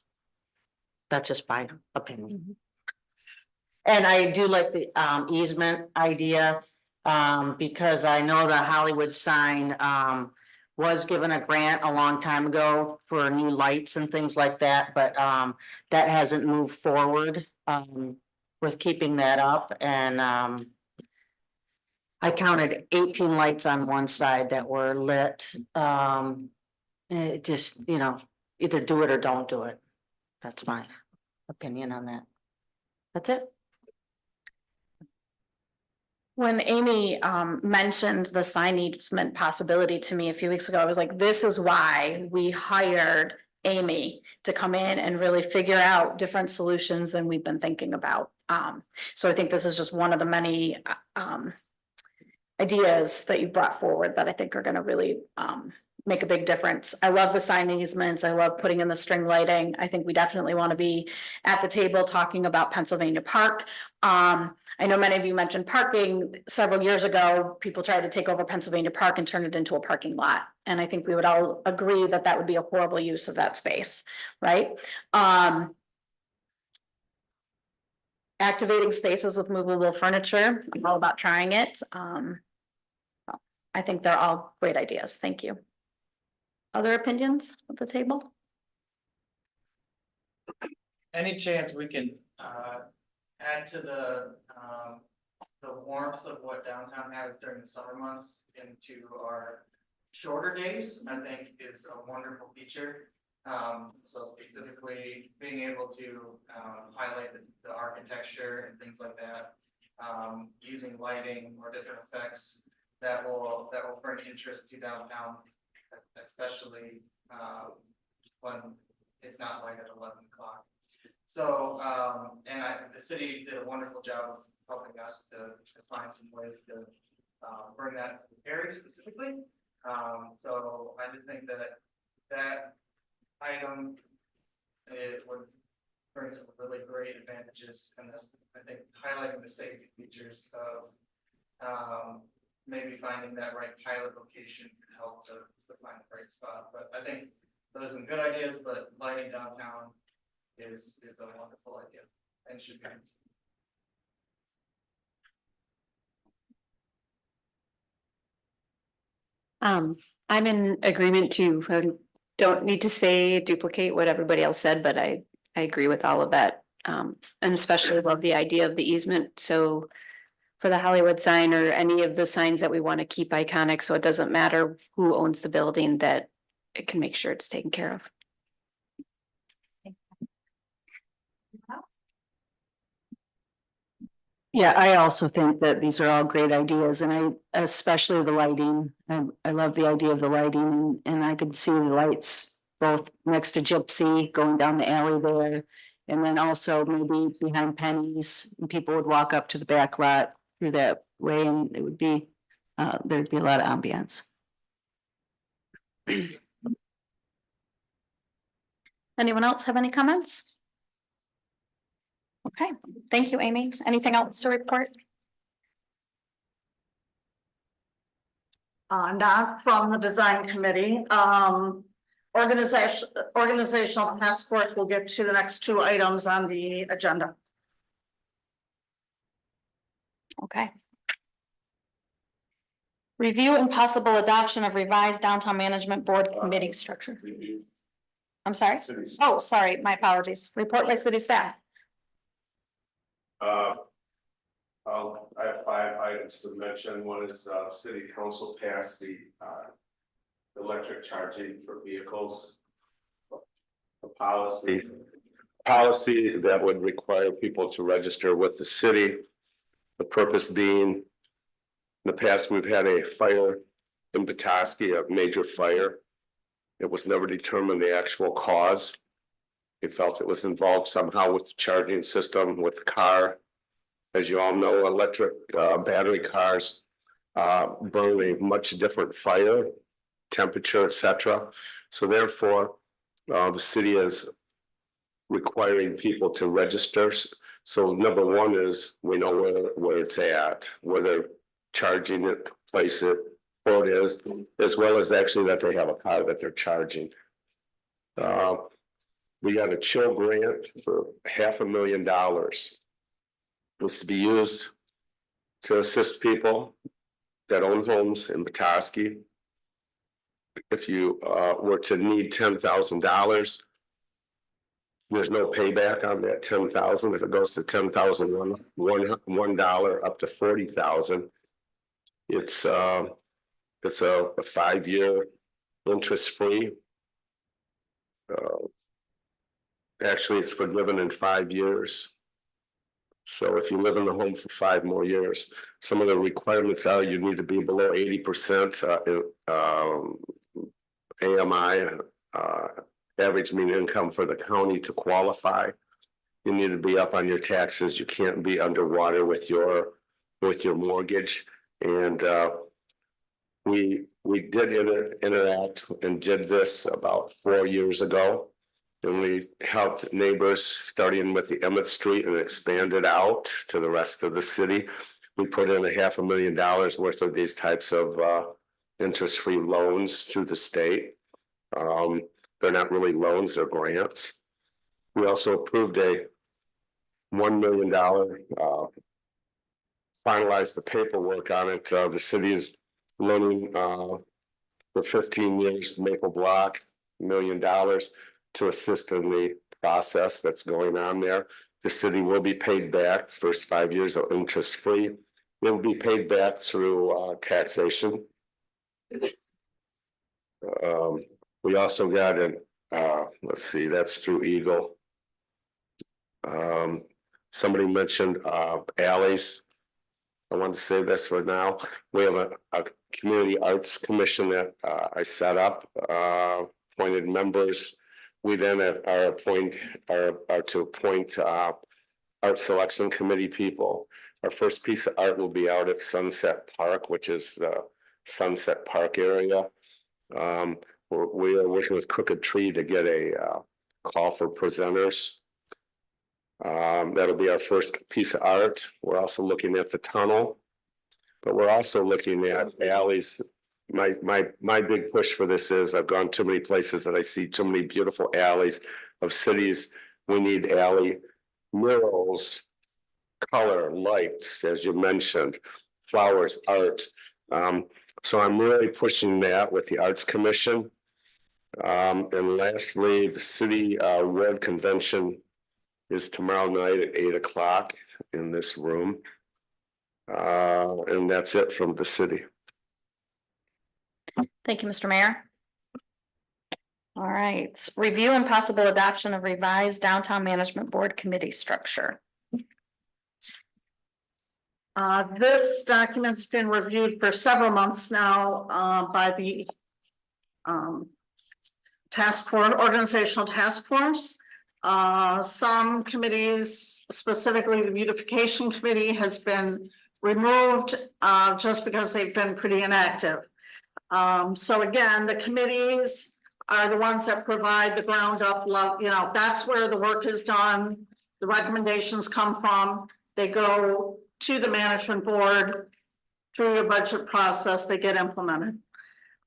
That's just my opinion. And I do like the easement idea, because I know the Hollywood sign was given a grant a long time ago for new lights and things like that, but that hasn't moved forward with keeping that up. And I counted 18 lights on one side that were lit. It just, you know, either do it or don't do it. That's my opinion on that. That's it. When Amy mentioned the sign easement possibility to me a few weeks ago, I was like, this is why we hired Amy to come in and really figure out different solutions than we've been thinking about. So I think this is just one of the many ideas that you brought forward that I think are gonna really make a big difference. I love the sign easements. I love putting in the string lighting. I think we definitely want to be at the table talking about Pennsylvania Park. I know many of you mentioned parking. Several years ago, people tried to take over Pennsylvania Park and turn it into a parking lot. And I think we would all agree that that would be a horrible use of that space, right? Activating spaces with movable furniture, I'm all about trying it. I think they're all great ideas. Thank you. Other opinions at the table? Any chance we can add to the warmth of what downtown has during the summer months into our shorter days, I think is a wonderful feature. So specifically being able to highlight the architecture and things like that, using lighting or different effects that will bring interest to downtown, especially when it's not light at 11 o'clock. So, the city did a wonderful job of helping us to find some ways to bring that area specifically. So I just think that item, it would bring some really great advantages, and this, I think, highlighting the safety features of maybe finding that right pilot location can help to find the right spot. But I think those are some good ideas, but lighting downtown is a wonderful idea and should be. I'm in agreement too. Don't need to say duplicate what everybody else said, but I agree with all of that. And especially love the idea of the easement. So for the Hollywood sign or any of the signs that we want to keep iconic, so it doesn't matter who owns the building, that it can make sure it's taken care of. Yeah, I also think that these are all great ideas, and especially the lighting. I love the idea of the lighting, and I could see the lights both next to Gypsy going down the alley there. And then also maybe behind Penny's, and people would walk up to the back lot through that way, and it would be, there'd be a lot of ambiance. Anyone else have any comments? Okay, thank you, Amy. Anything else to report? Not from the design committee. Organizational task force will get to the next two items on the agenda. Okay. Review and possible adoption of revised downtown management board committee structure. I'm sorry? Oh, sorry, my apologies. Report by city staff. I have 5 items to mention. One is city council passed the electric charging for vehicles. A policy that would require people to register with the city. The purpose being, in the past, we've had a fire in Petoskey, a major fire. It was never determined the actual cause. They felt it was involved somehow with the charging system, with the car. As you all know, electric battery cars burn a much different fire, temperature, etc. So therefore, the city is requiring people to register. So number one is we know where it's at, where they're charging it, place it, where it is, as well as actually that they have a car that they're charging. We got a chill grant for $500,000. Was to be used to assist people that own homes in Petoskey. If you were to need $10,000, there's no payback on that $10,000. If it goes to $10,001 up to $40,000, it's a 5-year interest-free. Actually, it's forgiven in 5 years. So if you live in the home for 5 more years, some of the requirements are you need to be below 80% AMI, average mean income for the county to qualify. You need to be up on your taxes. You can't be underwater with your mortgage. And we did interact and did this about 4 years ago. And we helped neighbors starting with the Emmett Street and expanded out to the rest of the city. We put in $500,000 worth of these types of interest-free loans through the state. They're not really loans, they're grants. We also approved a $1 million, finalized the paperwork on it. The city is loaning for 15 years Maple Block, $1 million to assist in the process that's going on there. The city will be paid back first 5 years of interest free. It will be paid back through taxation. We also got an let's see, that's through Eagle. Somebody mentioned alleys. I want to say this for now. We have a community arts commission that I set up, appointed members. We then are to appoint art selection committee people. Our first piece of art will be out at Sunset Park, which is the Sunset Park area. We are working with Crooked Tree to get a call for presenters. That'll be our first piece of art. We're also looking at the tunnel, but we're also looking at alleys. My big push for this is I've gone too many places that I see too many beautiful alleys of cities. We need alley murals, color, lights, as you mentioned, flowers, art. So I'm really pushing that with the Arts Commission. And lastly, the city Red Convention is tomorrow night at 8 o'clock in this room. And that's it from the city. Thank you, Mr. Mayor. All right, review and possible adoption of revised downtown management board committee structure. This document's been reviewed for several months now by the organizational task force. Some committees, specifically the beautification committee, has been removed just because they've been pretty inactive. So again, the committees are the ones that provide the ground up love, that's where the work is done. The recommendations come from, they go to the management board through the budget process, they get implemented.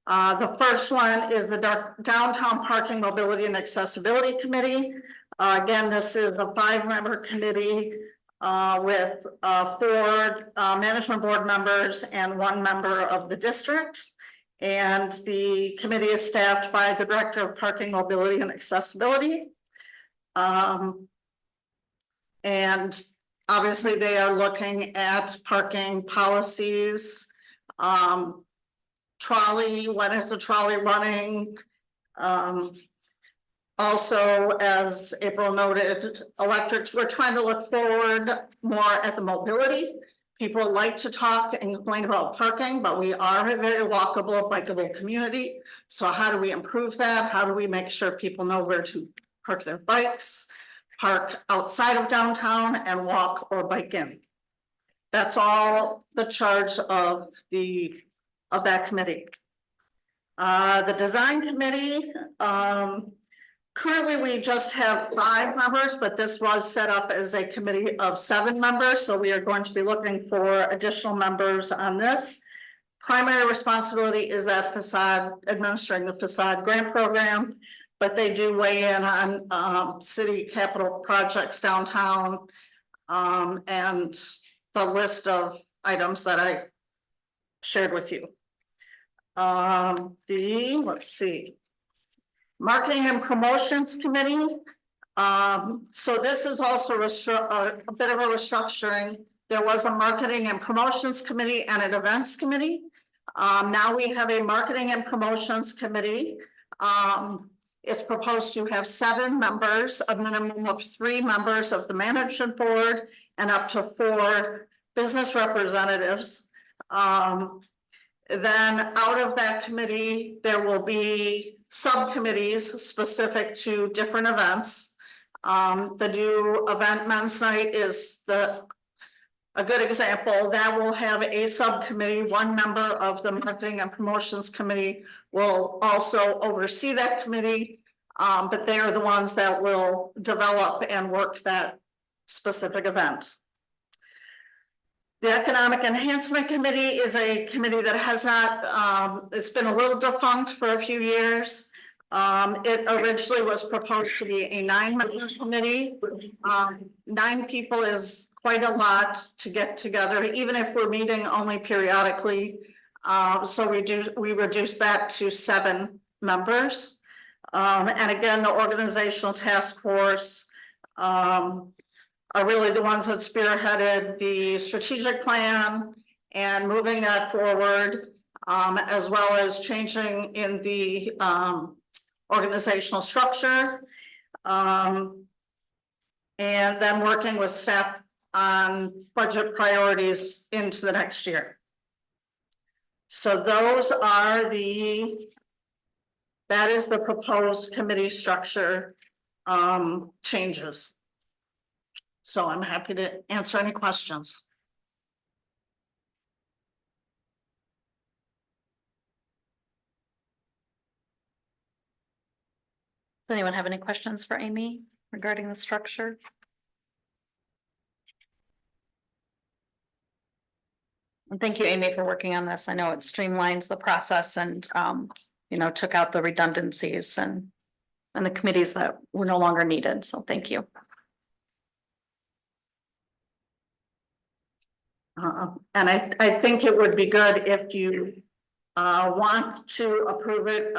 The first one is the Downtown Parking, Mobility and Accessibility Committee. Again, this is a 5-member committee with 4 management board members and 1 member of the district. And the committee is staffed by the Director of Parking, Mobility and Accessibility. And obviously they are looking at parking policies, trolley, when is the trolley running? Also, as April noted, electrics, we're trying to look forward more at the mobility. People like to talk and complain about parking, but we are a very walkable, bikeable community. So how do we improve that? How do we make sure people know where to park their bikes, park outside of downtown and walk or bike in? That's all the charge of that committee. The design committee, currently we just have 5 members, but this was set up as a committee of 7 members. So we are going to be looking for additional members on this. Primary responsibility is that facade, administering the facade grant program, but they do weigh in on city capital projects downtown and the list of items that I shared with you. Let's see. Marketing and Promotions Committee. So this is also a bit of a restructuring. There was a Marketing and Promotions Committee and an Events Committee. Now we have a Marketing and Promotions Committee. It's proposed to have 7 members, a minimum of 3 members of the management board and up to 4 business representatives. Then out of that committee, there will be subcommittees specific to different events. The new event men's night is a good example, that will have a subcommittee. One member of the Marketing and Promotions Committee will also oversee that committee. But they are the ones that will develop and work that specific event. The Economic Enhancement Committee is a committee that has not, it's been a little defunct for a few years. It originally was proposed to be a 9-member committee. 9 people is quite a lot to get together, even if we're meeting only periodically. So we reduced that to 7 members. And again, the organizational task force are really the ones that spearheaded the strategic plan and moving that forward, as well as changing in the organizational structure. And then working with staff on budget priorities into the next year. So those are that is the proposed committee structure changes. So I'm happy to answer any questions. Does anyone have any questions for Amy regarding the structure? And thank you, Amy, for working on this. I know it streamlines the process and, you know, took out the redundancies and the committees that were no longer needed. So thank you. And I think it would be good if you want to approve it,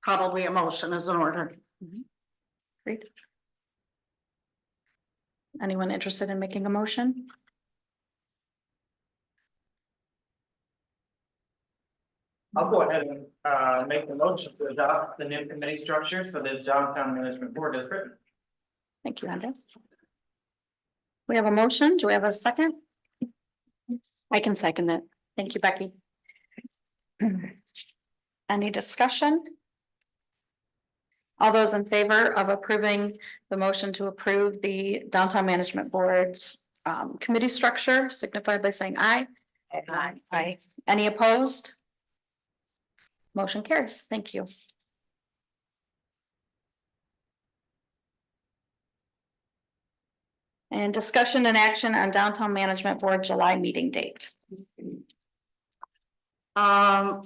probably a motion is in order. Great. Anyone interested in making a motion? I'll go ahead and make the motion to adopt the new committee structures for the downtown management board as written. Thank you, Andrea. We have a motion. Do we have a second? I can second that. Thank you, Becky. Any discussion? All those in favor of approving the motion to approve the downtown management board's committee structure signify by saying aye. Aye. Aye. Any opposed? Motion carries. Thank you. And discussion and action on downtown management board July meeting date. Again,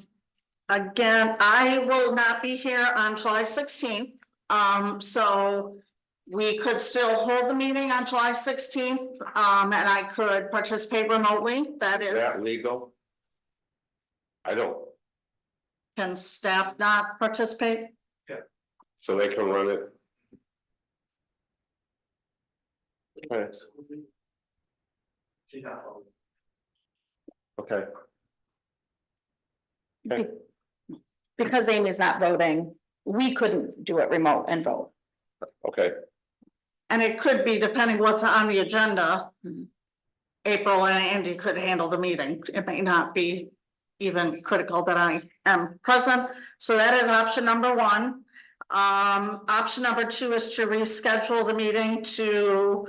I will not be here on July 16th. So we could still hold the meeting on July 16th. And I could participate remotely. Is that legal? I don't, Can staff not participate? so they can run it. Okay, okay, okay. Because Amy's not voting, we couldn't do it remote and vote. Okay, And it could be depending what's on the agenda. Mhm. April and Andy could handle the meeting. It may not be even critical that I am present. So that is option number 1. Option number 2 is to reschedule the meeting to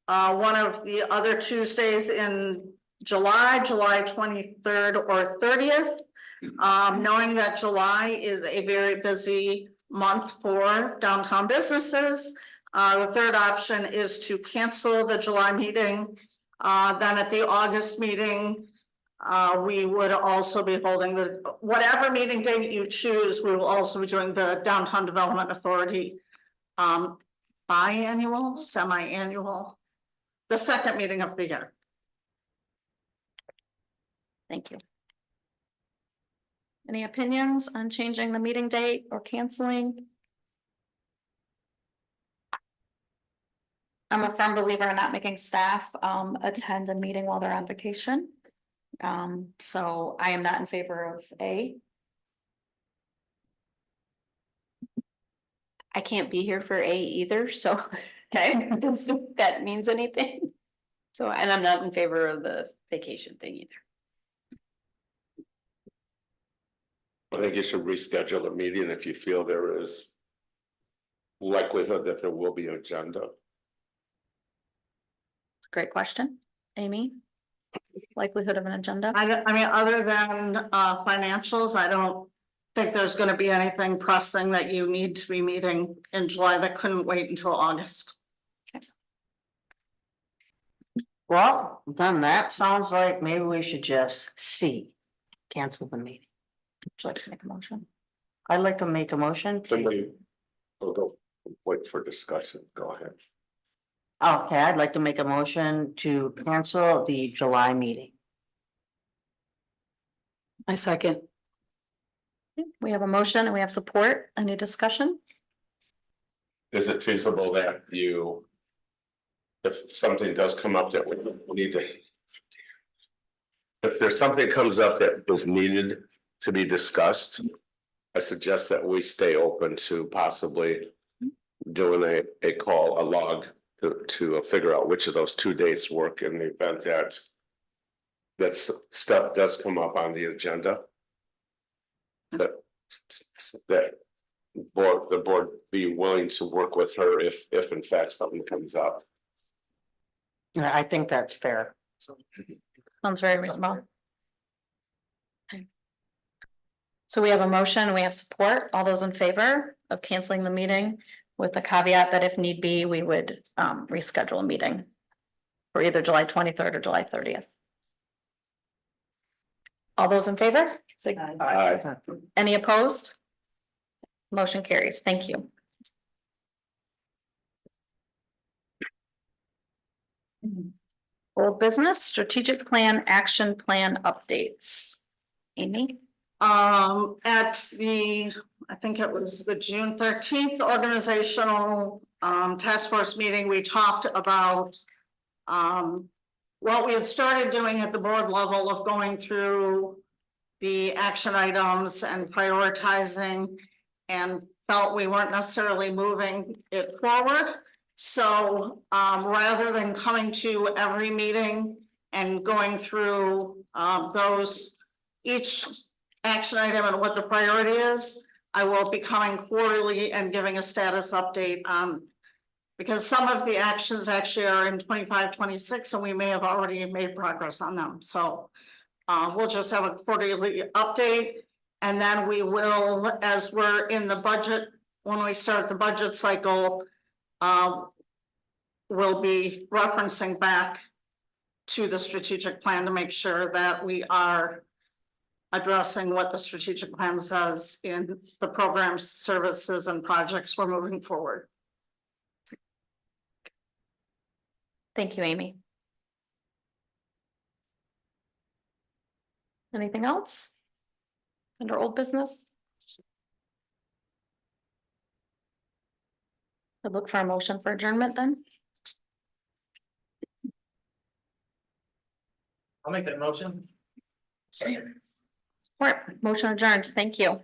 one of the other Tuesdays in July 23rd or 30th. Knowing that July is a very busy month for downtown businesses. The third option is to cancel the July meeting. Then at the August meeting, we would also be holding whatever meeting date you choose, we will also be doing the Downtown Development Authority biannual, semi-annual, the second meeting of the year. Thank you. Any opinions on changing the meeting date or canceling? I'm a firm believer in not making staff attend a meeting while they're on vacation. So I am not in favor of A. I can't be here for A either, so okay, just if that means anything. So, and I'm not in favor of the vacation thing either. I think you should reschedule a meeting if you feel there is likelihood that there will be an agenda. Great question. Amy? Likelihood of an agenda? I mean, other than financials, I don't think there's gonna be anything pressing that you need to be meeting in July that couldn't wait until August. Well, then that sounds like maybe we should just cancel the meeting. Would you like to make a motion? I'd like to make a motion. Somebody, we'll go wait for discussion, go ahead. Okay, I'd like to make a motion to cancel the July meeting. I second. We have a motion and we have support. Any discussion? Is it feasible that you? If something does come up that we need to. If there's something comes up that is needed to be discussed. I suggest that we stay open to possibly doing a call, a log to figure out which of those 2 days work in the event that. That stuff does come up on the agenda. That the board be willing to work with her if in fact something comes up. Yeah, I think that's fair. Sounds very reasonable. Okay. So we have a motion, we have support. All those in favor of canceling the meeting with the caveat that if need be, we would reschedule a meeting for either July 23rd or July 30th. All those in favor? Say Aye. any opposed? Motion carries. Thank you. Old business, strategic plan, action plan updates. Amy? At the, I think it was the June 13th organizational task force meeting, we talked about what we had started doing at the board level of going through the action items and prioritizing, and felt we weren't necessarily moving it forward. So rather than coming to every meeting and going through those, each action item and what the priority is, I will be coming quarterly and giving a status update on, because some of the actions actually are in 25, 26, and we may have already made progress on them. So we'll just have a quarterly update, and then we will, as we're in the budget, when we start the budget cycle, we'll be referencing back to the strategic plan to make sure that we are addressing what the strategic plan says in the programs, services, and projects we're moving forward. Thank you, Amy. Anything else? Under old business? I look for a motion for adjournment then. I'll make that motion. Support. Motion adjourned. Thank you.